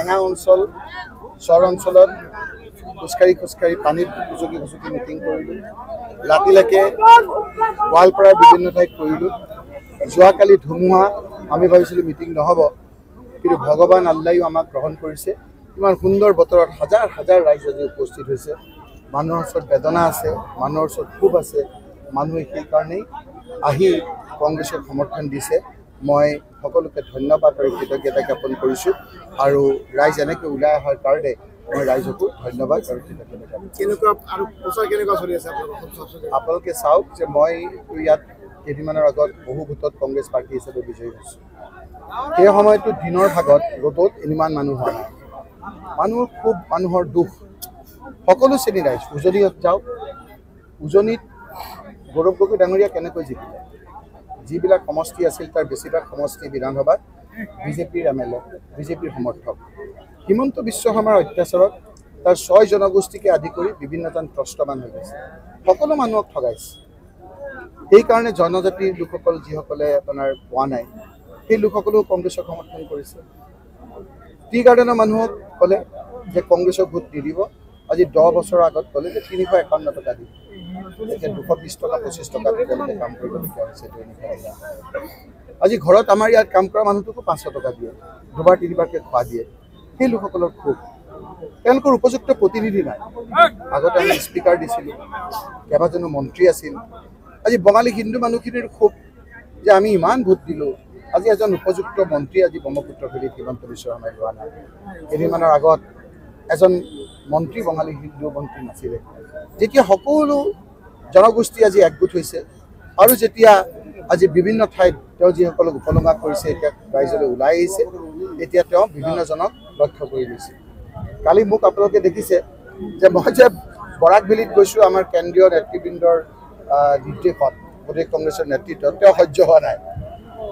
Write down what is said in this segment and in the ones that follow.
টেঙা অঞ্চল চৰ অঞ্চলত খোজকাঢ়ি পানীত খুচুকি মিটিং কৰিলোঁ। ৰাতিলৈকে গোৱালপাৰাৰ বিভিন্ন ঠাইত কৰিলোঁ। যোৱাকালি ধুমুহা, আমি ভাবিছিলোঁ মিটিং নহ'ব, কিন্তু ভগৱান আল্লাহেও আমাক গ্ৰহণ কৰিছে। ইমান সুন্দৰ বতৰত হাজাৰ হাজাৰ ৰাইজ আজি উপস্থিত হৈছে। মানুহৰ ওচৰত বেদনা আছে, মানুহৰ ওচৰত ক্ষোভ আছে। মানুহে সেইকাৰণেই আহি কংগ্ৰেছক সমৰ্থন দিছে। মই সকলোকে ধন্যবাদ আৰু কৃতজ্ঞতা জ্ঞাপন কৰিছোঁ আৰু ৰাইজ এনেকৈ ওলাই অহাৰ কাৰণে মই ৰাইজকো ধন্যবাদ আৰু কৃতজ্ঞতা জ্ঞাপন কৰিছোঁ। আপোনালোকে চাওক যে মই ইয়াত কেইদিনমানৰ আগত বহু ভোটত কংগ্ৰেছ পাৰ্টি হিচাপে বিজয়ী হৈছোঁ। সেই সময়তো দিনৰ ভাগত ৰ'দত ইমান মানুহ হোৱা নাই। মানুহৰ খুব মানুহৰ দুখ সকলো শ্ৰেণীৰ ৰাইজ। উজনিত যাওক, উজনিত গৌৰৱ গগৈ ডাঙৰীয়া কেনেকৈ জিকিলে? যিবিলাক সমষ্টি আছিল তাৰ বেছিভাগ সমষ্টি বিধানসভাত বিজেপিৰ MLA, বিজেপিৰ সমৰ্থক। হিমন্ত বিশ্ব শৰ্মাৰ অত্যাচাৰত তাৰ 6 জনগোষ্ঠীকে আদি কৰি বিভিন্নজন ত্ৰস্তমান হৈ গৈছে। সকলো মানুহক ঠগাইছে। সেইকাৰণে জনজাতিৰ লোকসকল যিসকলে আপোনাৰ পোৱা নাই, সেই লোকসকলেও কংগ্ৰেছক সমৰ্থন কৰিছে। টি গাৰ্ডেনৰ মানুহক ক'লে যে কংগ্ৰেছক ভোট নিদিব। আজি 10 বছৰৰ আগত ক'লে যে 351 টকা দিব। এতিয়া 220 টকা 25 টকা তেওঁলোকে কাম কৰিবলগীয়া হৈছে। আজি ঘৰত আমাৰ ইয়াত কাম কৰা মানুহটোকো 500 টকা দিয়ে, 2বাৰ 3বাৰকৈ খোৱা দিয়ে। সেই লোকসকলৰ ক্ষোভ, তেওঁলোকৰ উপযুক্ত প্ৰতিনিধি নাই। আগতে আমি স্পীকাৰ দিছিলোঁ, কেইবাজনো মন্ত্ৰী আছিল। আজি বঙালী হিন্দু মানুহখিনিৰ ক্ষোভ যে আমি ইমান ভোট দিলোঁ, আজি এজন উপযুক্ত মন্ত্ৰী আজি ব্ৰহ্মপুত্ৰ ভেলীত হিমন্ত বিশ্ব শৰ্মাই লোৱা নাই। কেইদিনমানৰ আগত এজন মন্ত্ৰী বঙালী হিন্দু মন্ত্ৰী নাছিলে। যেতিয়া সকলো জনগোষ্ঠী আজি একগোট হৈছে আৰু যেতিয়া আজি বিভিন্ন ঠাইত তেওঁ যিসকলক উপলুঙা কৰিছে, এতিয়া ৰাইজলৈ ওলাই আহিছে, এতিয়া তেওঁ বিভিন্নজনক লক্ষ্য কৰি লৈছে। কালি মোক আপোনালোকে দেখিছে যে মই যে বৰাকভেলীত গৈছোঁ, আমাৰ কেন্দ্ৰীয় নেতৃবৃন্দৰ নিৰ্দেশত প্ৰদেশ কংগ্ৰেছৰ নেতৃত্বত তেওঁ সহ্য হোৱা নাই।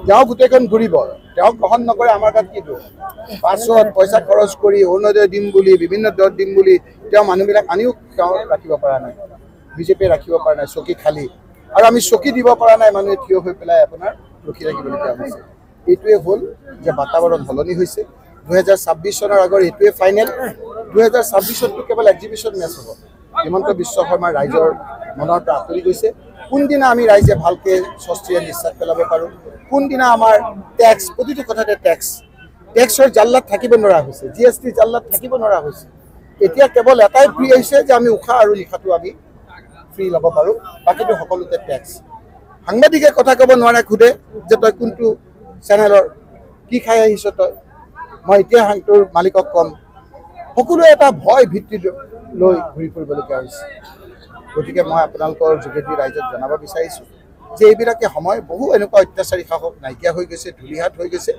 তেওঁ গোটেইখন ঘূৰিব, তেওঁ গ্ৰহণ নকৰে। আমাৰ গাত কি দোষ? পাছত পইচা খৰচ কৰি অৰুণোদয় দিম বুলি, বিভিন্ন দৰ দিম বুলি তেওঁ মানুহবিলাক আনিও তেওঁ ৰাখিব পৰা নাই। বিজেপিয়ে ৰাখিব পৰা নাই, চকী খালী। আৰু আমি চকী দিব পৰা নাই, মানুহে থিয় হৈ পেলাই আপোনাৰ ৰখি থাকিবলগীয়া হৈছে। এইটোৱে হ'ল যে বাতাবৰণ সলনি হৈছে। 2026 চনৰ আগৰ এইটোৱে ফাইনেল। 2026তো কেৱল এক্সিবিশ্যন মেচ হ'ব। হিমন্ত বিশ্ব শৰ্মাৰ ৰাইজৰ মনৰ পৰা আঁতৰি গৈছে। কোনদিনা আমি ৰাইজে ভালকৈ স্বস্তিৰে নিশ্বাস পেলাব পাৰোঁ, কোনদিনা আমাৰ টেক্স, প্ৰতিটো কথাতে টেক্সৰ জাল্লাত থাকিব নোৱাৰা হৈছে, GST জাল্লাত থাকিব নোৱাৰা হৈছে। এতিয়া কেৱল এটাই ফ্ৰী আহিছে যে আমি উশাহ আৰু নিশাটো আমি ফ্ৰী ল'ব পাৰোঁ, বাকীটো সকলোতে টেক্স। সাংবাদিকে কথা ক'ব নোৱাৰে, সোধে যে তই কোনটো চেনেলৰ, কি খাই আহিছ তই, মই এতিয়া তোৰ মালিকক ক'ম। সকলোৱে এটা ভয় ভিত্তি লৈ ঘূৰি ফুৰিবলগীয়া হৈছে। গতিকে মই আপোনালোকৰ যোগেদি ৰাইজক জনাব বিচাৰিছোঁ যে এইবিলাকে সময় বহু এনেকুৱা অত্যাচাৰী শাসক নাইকিয়া হৈ গৈছে, ধূলিহাত হৈ গৈছে।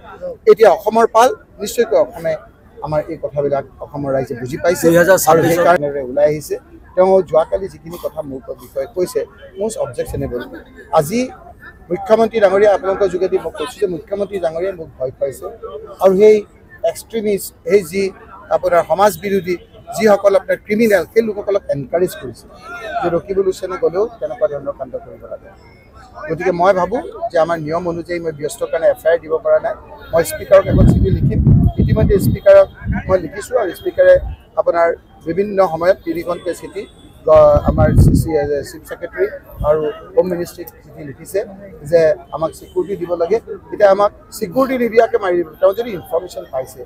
এতিয়া অসমৰ পাল, নিশ্চয়কৈ অসমে আমাৰ এই কথাবিলাক অসমৰ ৰাইজে বুজি পাইছে আৰু সেইকাৰণে ওলাই আহিছে। তেওঁ যোৱাকালি যিখিনি কথা মোৰ বিষয়ে কৈছে, মষ্ট অবজেকশ্যনেবল। আজি মুখ্যমন্ত্ৰী ডাঙৰীয়া আপোনালোকৰ যোগেদি মই কৈছোঁ যে মুখ্যমন্ত্ৰী ডাঙৰীয়াই মোক ভয় খুৱাইছে আৰু সেই এক্সট্ৰিমিষ্ট, সেই যি আপোনাৰ সমাজ বিৰোধী, যিসকল আপোনাৰ ক্ৰিমিনেল, সেই লোকসকলক এনকাৰেজ কৰিছে যে ৰকিবুল হুছেইনে গ'লেও তেনেকুৱা ধৰণৰ কাণ্ড কৰিব লাগে। গতিকে মই ভাবোঁ যে আমাৰ নিয়ম অনুযায়ী মই ব্যস্তৰ কাৰণে FIR দিব পৰা নাই। মই স্পীকাৰক এখন চিঠি লিখিম। ইতিমধ্যে স্পীকাৰক মই লিখিছোঁ আৰু স্পীকাৰে আপোনাৰ বিভিন্ন সময়ত 3খনকৈ চিঠি আমাৰ চিফ ছেক্ৰেটাৰী আৰু হোম মিনিষ্ট্ৰীক চিঠি লিখিছে যে আমাক ছিকিউৰিটি দিব লাগে। এতিয়া আমাক ছিকিউৰিটি নিদিয়াকৈ মাৰি দিব। তেওঁ যদি ইনফৰ্মেশ্যন পাইছে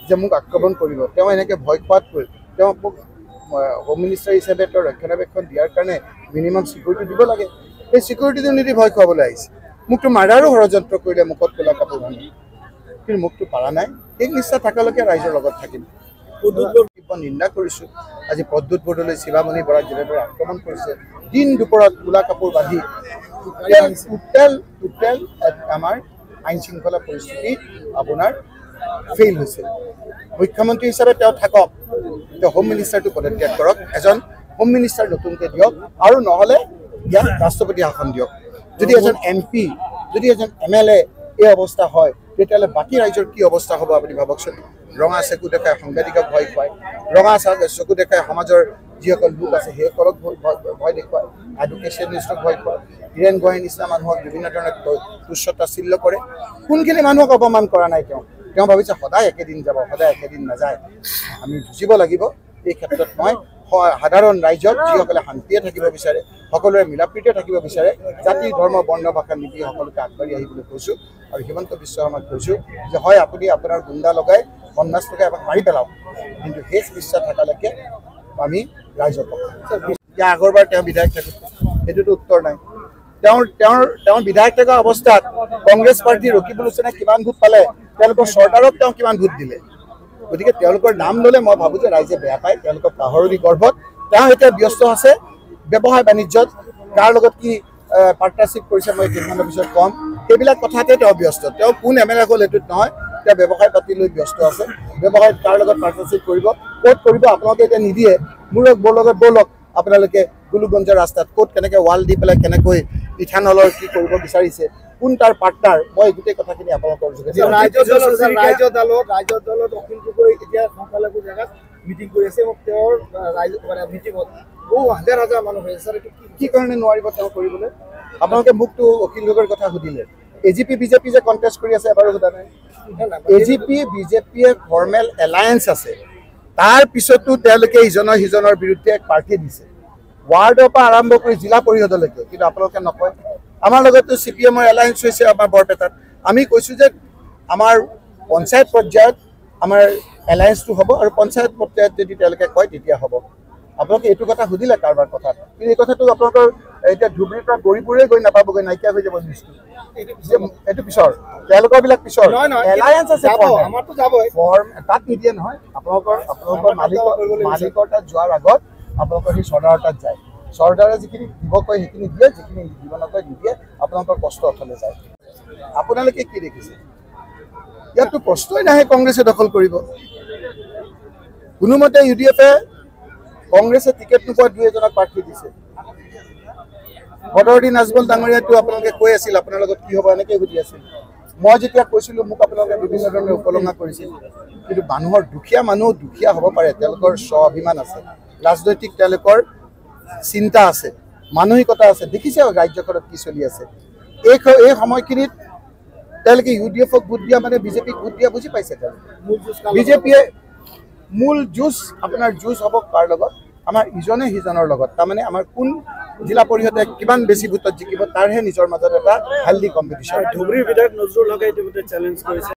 যে মোক আক্ৰমণ কৰিব, তেওঁ এনেকৈ ভয় খোৱাতকৈ তেওঁ মোক হোম মিনিষ্টাৰ হিচাপে তেওঁ ৰক্ষণাবেক্ষণ দিয়াৰ কাৰণে মিনিমাম ছিকিউৰিটি দিব লাগে। সেই ছিকিউৰিটিটো নিদি ভয় খুৱাবলৈ আহিছে। মোকতো মাৰাৰো ষড়যন্ত্ৰ কৰিলে, মুখত ক'লা কাপোৰ ভাঙি, কিন্তু মোকতো পাৰা নাই। এই নিষ্ঠা থকালৈকে ৰাইজৰ লগত থাকিম। নিন্দা কৰিছোঁ। আজি প্ৰদ্যুৎ বৰদলৈ, শিৱামণি বৰাক যেনেদৰে আক্ৰমণ কৰিছে, দিন দুপৰত ক'লা কাপোৰ বান্ধি, টোটেল আমাৰ আইন শৃংখলা পৰিস্থিতি আপোনাৰ ফেইল হৈছে। মুখ্যমন্ত্ৰী হিচাপে তেওঁ থাকক, তেওঁ হোম মিনিষ্টাৰটো পদত্যাগ কৰক, এজন হোম মিনিষ্টাৰ নতুনকৈ দিয়ক, আৰু নহ'লে ইয়াত ৰাষ্ট্ৰপতি শাসন দিয়ক। যদি এজন MP, যদি এজন MLA এই অৱস্থা হয়, তেতিয়াহ'লে বাকী ৰাইজৰ কি অৱস্থা হ'ব আপুনি ভাবকচোন। ৰঙা চকু দেখাই সাংবাদিকক ভয় খুৱায়, ৰঙা চকু দেখাই সমাজৰ যিসকল লোক আছে সেইসকলক ভয় দেখুৱায়, এডুকেশ্যনিষ্টক ভয় খুৱায়, হীৰেণ গোহাঁইৰ নিচিনা মানুহক বিভিন্ন ধৰণৰ তুচ্ছ তাচ্ছিল্য কৰে। কোনখিনি মানুহক অপমান কৰা নাই তেওঁ? তেওঁ ভাবিছে সদায় একেদিন যাব, সদায় একেদিন নাযায়, আমি যুঁজিব লাগিব। এই ক্ষেত্ৰত মই সাধাৰণ ৰাইজক যিসকলে শান্তিয়ে থাকিব বিচাৰে, সকলোৰে মিলাপ্ৰীতিয়ে থাকিব বিচাৰে, জাতি ধৰ্ম বৰ্ণ ভাষা নিদি সকলোকে আগবাঢ়ি আহিবলৈ কৈছোঁ। আৰু হিমন্ত বিশ্ব শৰ্মাক কৈছোঁ যে হয় আপুনি আপোনাৰ গুণ্ডা লগাই 50 টকা এবাৰ মাৰি পেলাওক, কিন্তু শেষ বিশ্বাস থকালৈকে আমি ৰাইজৰ পক্ষে। ইয়াৰ আগৰবাৰ তেওঁ বিধায়ক থাকিছিল, সেইটোতো উত্তৰ নাই। তেওঁৰ বিধায়ক থকা অৱস্থাত কংগ্ৰেছ পাৰ্টী ৰকিবুল হুছেইনে কিমান ভোট পালে, তেওঁলোকৰ চৰকাৰক তেওঁ কিমান ভোট দিলে। গতিকে তেওঁলোকৰ নাম ল'লে মই ভাবোঁ যে ৰাইজে বেয়া পায়, তেওঁলোকৰ পাহৰণি গৰ্ভত। তেওঁ এতিয়া ব্যস্ত আছে ব্যৱসায় বাণিজ্যত, কাৰ লগত কি পাৰ্টনাৰশ্বিপ কৰিছে মই কেইদিনমানৰ পিছত ক'ম। সেইবিলাক কথাতে তেওঁ ব্যস্ত। তেওঁ কোন MLA হ'ল সেইটোত নহয়, তেওঁ ব্যৱসায় পাতি লৈ ব্যস্ত আছে। ব্যৱসায়ত কাৰ লগত পাৰ্টনাৰশ্বিপ কৰিব, ক'ত কৰিব আপোনালোকে এতিয়া নিদিয়ে। মোৰ লগত ব'লক আপোনালোকে গুলুগঞ্জৰ ৰাস্তাত ক'ত কেনেকৈ ৱাল দি পেলাই কেনেকৈ ইথানলৰ কি কৰিব বিচাৰিছে, কোন তাৰ পাৰ্টনাৰ, মই গোটেই কথাখিনি আপোনালোকৰ যোগেদি ৰাইজৰ দলত অখিল গগৈ এতিয়া সংখ্যালঘু জেগাত মিটিং কৰি আছে। তেওঁৰ মিটিঙত বহু হাজাৰ হাজাৰ মানুহ হৈ আছে। কি কাৰণে নোৱাৰিব তেওঁ কৰিবলৈ? আপোনালোকে মোকতো অখিল গগৈৰ কথা সুধিলে। AGP BJP যে কণ্টেষ্ট কৰি আছে এবাৰো সোধা নাই। AGP BJPয়ে ফৰ্মেল এলায়েন্স আছে, তাৰ পিছতো তেওঁলোকে সিজনৰ বিৰুদ্ধে এক প্ৰাৰ্থী দিছে, ৱাৰ্ডৰ পৰা আৰম্ভ কৰি জিলা পৰিষদলৈকে, কিন্তু আপোনালোকে নকয়। আমাৰ লগতো CPMৰ এলায়েন্স হৈছে আমাৰ বৰপেটাত। আমি কৈছোঁ যে আমাৰ পঞ্চায়ত পৰ্যায়ত আমাৰ এলায়েন্সটো হ'ব, আৰু পঞ্চায়ত পৰ্যায়ত যদি তেওঁলোকে কয় তেতিয়া হ'ব। আপোনালোকে এইটো কথা সুধিলে কাৰোবাৰ কথাত, কিন্তু এই কথাটো আপোনালোকৰ এতিয়া ধুবুৰীৰ পৰা গৌৰীপুৰে গৈ নাপাবগৈ, নাইকিয়া হৈ যাব নিউজটো। এইটো পিছৰ তেওঁলোকৰ বিলাক পিছৰ এলায়েন্স আছে, ফৰ্ম তাত নিদিয়ে নহয়। আপোনালোকৰ মালিকৰ তাত যোৱাৰ আগত আপোনালোকৰ সেই চৰ্দাৰৰ তাত যায়, চৰ্দাৰে যিখিনি দিব কয় সেইখিনি দিয়ে, যিখিনি দিব নকয় নিদিয়ে। আপোনালোকৰ কষ্ট অথলে যায়। আপোনালোকে কি দেখিছে? ইয়াততো প্ৰশ্নই নাহে কংগ্ৰেছে দখল কৰিব। কোনোমতে UDFে কংগ্ৰেছে টিকেট নোপোৱা 2-এজনক প্ৰাৰ্থী দিছে। বদৰুদ্দিন নাজমল ডাঙৰীয়াটো আপোনালোকে কৈ আছিল আপোনাৰ লগত কি হ'ব এনেকৈ সুধি আছিল। মই যেতিয়া কৈছিলোঁ মোক আপোনালোকে বিভিন্ন ধৰণে উপলঙা কৰিছিল, কিন্তু মানুহৰ দুখীয়া মানুহ দুখীয়া হ'ব পাৰে, তেওঁলোকৰ স্বাভিমান আছে, ৰাজনৈতিক তেওঁলোকৰ চিন্তা আছে, মানসিকতা আছে। দেখিছে ৰাজ্যখনত কি চলি আছে। এই সময়খিনিত তেওঁলোকে UDFক ভোট দিয়া মানে BJPক ভোট দিয়া বুজি পাইছে। তেওঁলোকে BJPয়ে মূল যুঁজ আপোনাৰ যুঁজ হ'ব কাৰ লগত? আমাৰ ইজনে সিজনৰ লগত। তাৰমানে আমাৰ কোন জিলা পৰিষদে কিমান বেছি ভোটত জিকিব তাৰহে নিজৰ মাজত এটা হেল্ডি কম্পিটিশ্যন। ধুবুৰীৰ বিধায়ক নজৰুল হকে ইতিমধ্যে চেলেঞ্জ কৰিছে।